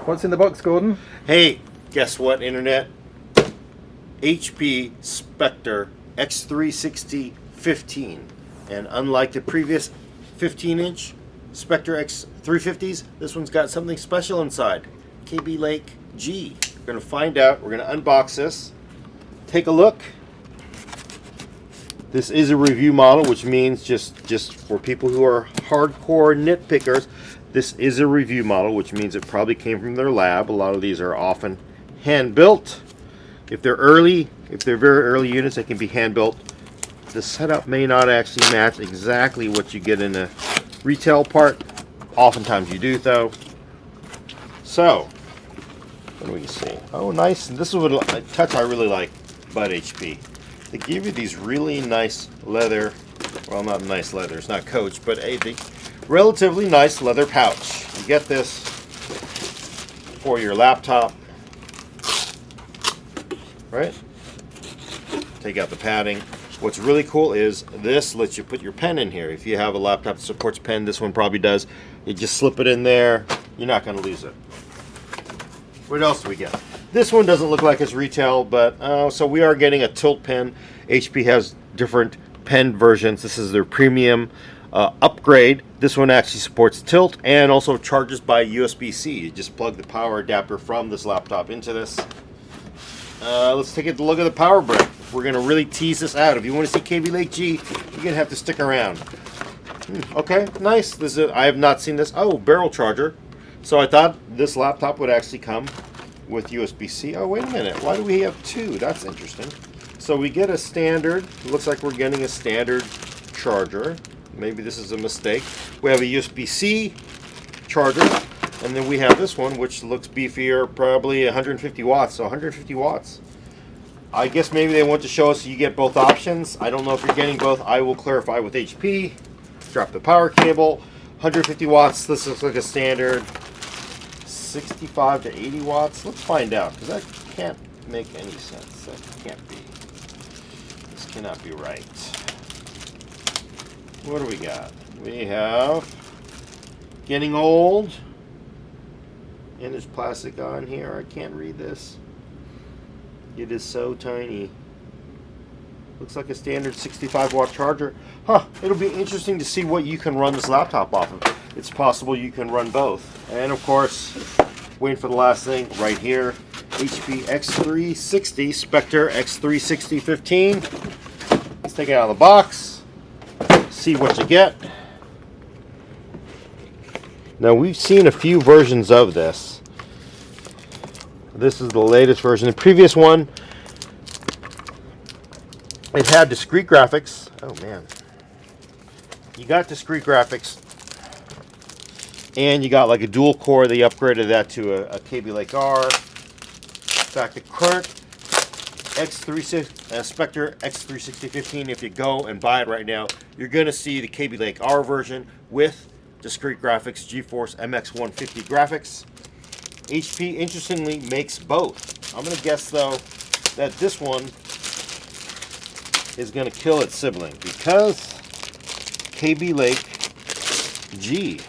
What's in the box, Gordon? Hey, guess what, Internet? HP Spectre x360 15. And unlike the previous 15-inch Spectre X350s, this one's got something special inside. Kaby Lake G. We're going to find out. We're going to unbox this. Take a look. This is a review model, which means just for people who are hardcore nitpickers, this is a review model, which means it probably came from their lab. A lot of these are often hand-built. If they're very early units, they can be hand-built. The setup may not actually match exactly what you get in a retail part. Oftentimes you do, though. So, what do we see? Oh, nice. This is a touch I really like about HP. They give you these really nice leather, well, not nice leather, it's not Coach, but a relatively nice leather pouch. You get this for your laptop, right? Take out the padding. What's really cool is this lets you put your pen in here. If you have a laptop that supports pen, this one probably does. You just slip it in there. You're not going to lose it. What else do we get? This one doesn't look like it's retail, but so we are getting a tilt pen. HP has different pen versions. This is their premium upgrade. This one actually supports tilt and also charges by USB-C. You just plug the power adapter from this laptop into this. Let's take a look at the power brick. We're going to really tease this out. If you want to see Kaby Lake G, you're going to have to stick around. Okay, nice. This is, I have not seen this. Oh, barrel charger. So I thought this laptop would actually come with USB-C. Oh, wait a minute. Why do we have two? That's interesting. So we get a standard. It looks like we're getting a standard charger. Maybe this is a mistake. We have a USB-C charger. And then we have this one, which looks beefier, probably 150 watts. So 150 watts. I guess maybe they want to show us you get both options. I don't know if you're getting both. I will clarify with HP. Drop the power cable. 150 watts. This looks like a standard 65 to 80 watts. Let's find out, because that can't make any sense. That can't be. This cannot be right. What do we got? We have getting old. And there's plastic on here. I can't read this. It is so tiny. Looks like a standard 65 watt charger. Huh, it'll be interesting to see what you can run this laptop off of. It's possible you can run both. And of course, waiting for the last thing right here, HP X360, Spectre X360 15. Let's take it out of the box, see what you get. Now we've seen a few versions of this. This is the latest version. The previous one, it had discrete graphics. Oh man. You got discrete graphics. And you got like a dual core. They upgraded that to a Kaby Lake R. In fact, the current Spectre X360 15, if you go and buy it right now, you're going to see the Kaby Lake R version with discrete graphics, GeForce MX 150 graphics. HP, interestingly, makes both. I'm going to guess, though, that this one is going to kill its sibling because Kaby Lake G.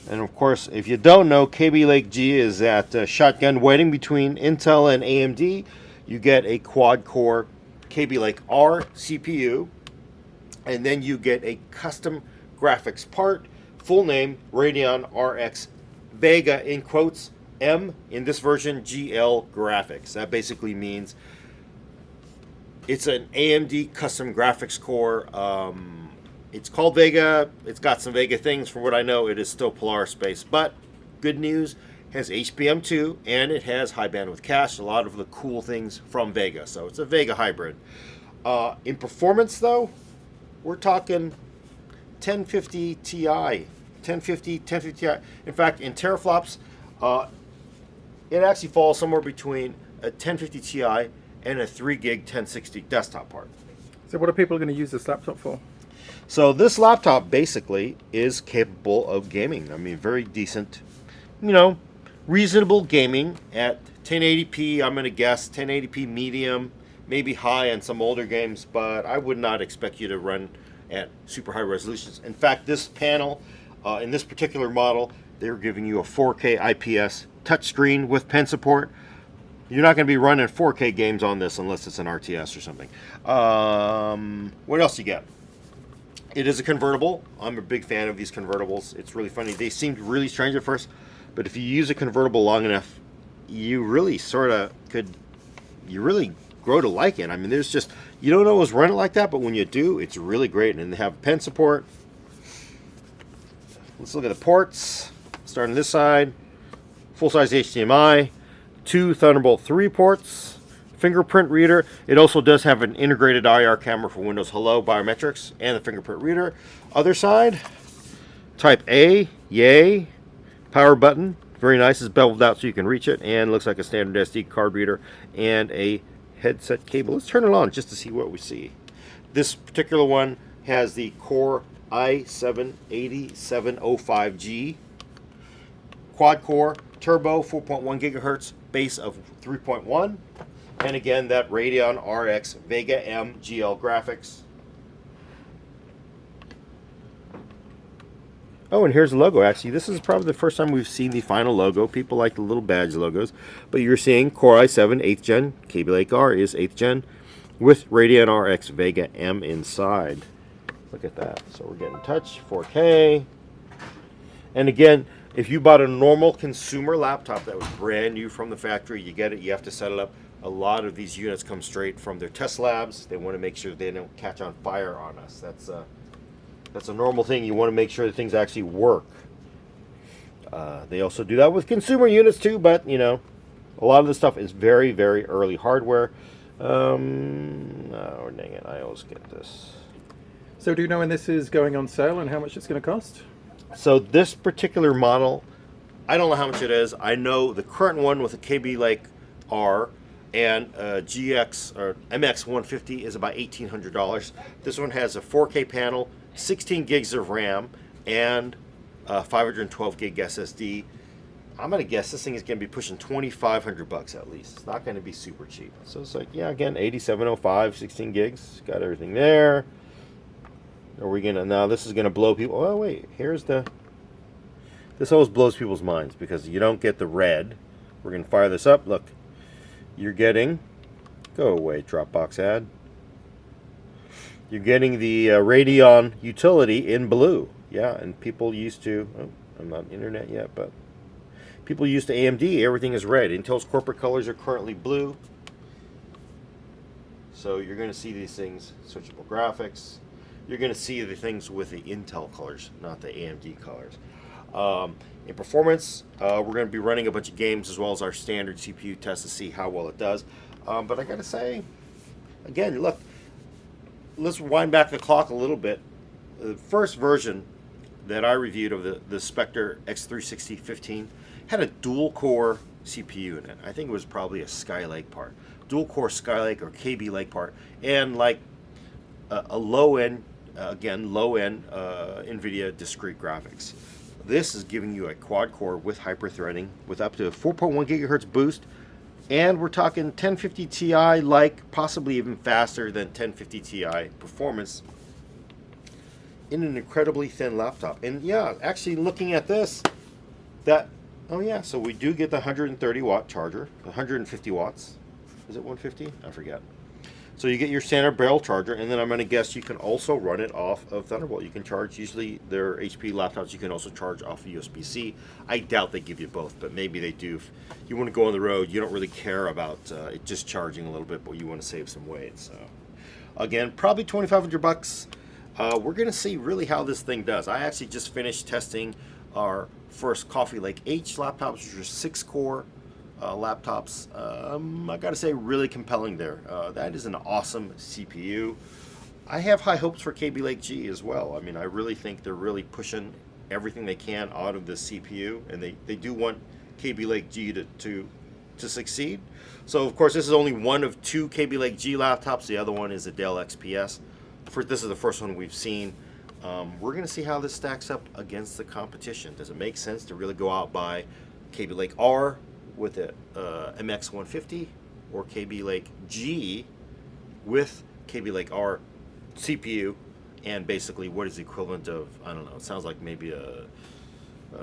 And, of course, if you don't know, Kaby Lake G is that shotgun wedding between Intel and AMD. You get a quad-core Kaby Lake R CPU, and then you get a custom graphics part, full name Radeon RX Vega, in quotes, M, in this version, GL graphics. That basically means it's an AMD custom graphics core. It's called Vega. It's got some Vega things. From what I know, it is still Polaris based. But good news, it has HBM2 and it has high bandwidth cache. A lot of the cool things from Vega. So it's a Vega hybrid. In performance, though, we're talking 1050 Ti. 1050 Ti. In fact, in teraflops, it actually falls somewhere between a 1050 Ti and a 3 gig 1060 desktop part. So what are people going to use this laptop for? So this laptop basically is capable of gaming. I mean, very decent, reasonable gaming at 1080p. I'm going to guess 1080p medium, maybe high on some older games, but I would not expect you to run at super high resolutions. In fact, this panel In this particular model, they're giving you a 4K IPS touchscreen with pen support. You're not going to be running 4K games on this unless it's an RTS or something. What else you get? It is a convertible. I'm a big fan of these convertibles. It's really funny. They seemed really strange at first, but if you use a convertible long enough, you really really grow to like it. I mean, there's just, you don't always run it like that, but when you do, it's really great. And they have pen support. Let's look at the ports. Starting this side, full-size HDMI, 2 Thunderbolt 3 ports, fingerprint reader. It also does have an integrated IR camera for Windows Hello biometrics and the fingerprint reader. Other side, Type A, yay, power button. Very nice. It's beveled out so you can reach it, and looks like a standard SD card reader and a headset cable. Let's turn it on just to see what we see. This particular one has the Core i7-8705G, quad core, turbo, 4.1 gigahertz, base of 3.1, and again that Radeon RX Vega M GL graphics. Oh, and here's the logo. Actually, this is probably the first time we've seen the final logo. People like the little badge logos, but you're seeing Core i7 8th gen, Kaby Lake R is 8th gen, with Radeon RX Vega M inside. Look at that. So we're getting touch, 4K. And again, if you bought a normal consumer laptop that was brand new from the factory, you get it, you have to set it up. A lot of these units come straight from their test labs. They want to make sure they don't catch on fire on us. That's a normal thing. You want to make sure that things actually work. They also do that with consumer units too, but you know, a lot of this stuff is very, very early hardware. Oh, dang it, I always get this. So do you know when this is going on sale and how much it's going to cost? So this particular model, I don't know how much it is. I know the current one with a Kaby Lake R and GX or MX 150 is about $1,800. This one has a 4K panel, 16 gigs of RAM, and 512 gig SSD. I'm gonna guess this thing is gonna be pushing $2,500 at least. It's not gonna be super cheap. So it's like, yeah, again, 8705, 16 gigs, got everything there. Are we gonna, now this is gonna blow people, oh wait, here's the, this always blows people's minds because you don't get the red. We're gonna fire this up, look. You're getting, go away Dropbox ad. You're getting the Radeon utility in blue. Yeah, and people used to, oh, I'm not on internet yet, but people used to AMD, everything is red. Intel's corporate colors are currently blue. So you're going to see these things, switchable graphics. You're going to see the things with the Intel colors, not the AMD colors. In performance, we're going to be running a bunch of games as well as our standard CPU test to see how well it does. But I got to say, again, look, let's wind back the clock a little bit. The first version that I reviewed of the Spectre x360 15 had a dual-core CPU in it. I think it was probably a Skylake part. Dual-core Skylake or Kaby Lake part. And like a low-end, again, low-end NVIDIA discrete graphics. This is giving you a quad-core with hyper-threading with up to a 4.1 gigahertz boost. And we're talking 1050 Ti, like possibly even faster than 1050 Ti performance in an incredibly thin laptop. And yeah, actually looking at this, that, oh yeah, so we do get the 130 watt charger, 150 watts. Is it 150? I forget. So you get your standard barrel charger, and then I'm going to guess you can also run it off of Thunderbolt. You can charge, usually their HP laptops, you can also charge off of USB-C. I doubt they give you both, but maybe they do. If you want to go on the road, you don't really care about it just charging a little bit, but you want to save some weight. So again, probably $2,500. We're going to see really how this thing does. I actually just finished testing our first Kaby Lake H laptops, which are 6-core laptops. I gotta say, really compelling there. That is an awesome CPU. I have high hopes for Kaby Lake G as well. I mean, I really think they're really pushing everything they can out of this CPU, and they do want Kaby Lake G to succeed. So of course this is only one of 2 Kaby Lake G laptops. The other one is a Dell XPS. This is the first one we've seen. We're gonna see how this stacks up against the competition. Does it make sense to really go out by Kaby Lake R with the MX 150 or Kaby Lake G with Kaby Lake R CPU and basically what is the equivalent of, I don't know, it sounds like maybe an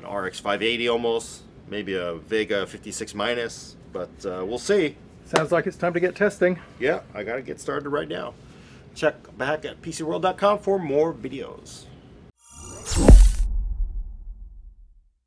RX 580 almost, maybe a Vega 56 minus, but we'll see. Sounds like it's time to get testing. Yeah, I gotta get started right now. Check back at PCWorld.com for more videos.